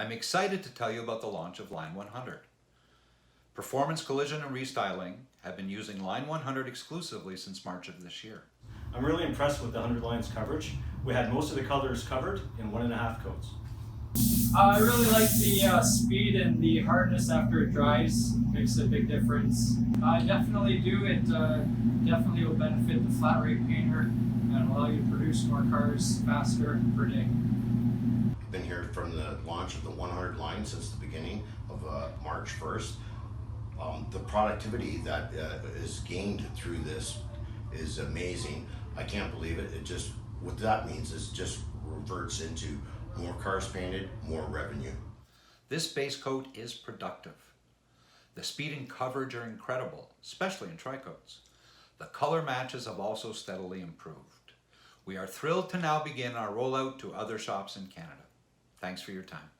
I'm excited to tell you about the launch of Line 100. Performance Collision and Restyling have been using Line 100 exclusively since March of this year. I'm really impressed with the 100 lines coverage. We had most of the colors covered in 1.5 coats. I really like the speed and the hardness after it dries. Makes a big difference. I definitely do. It definitely will benefit the flat rate painter and allow you to produce more cars faster per day. Been here from the launch of the 100 line since the beginning of March 1st. The productivity that is gained through this is amazing. I can't believe it. What that means is just reverts into more cars painted, more revenue. This base coat is productive. The speed and coverage are incredible, especially in tri-coats. The color matches have also steadily improved. We are thrilled to now begin our rollout to other shops in Canada. Thanks for your time.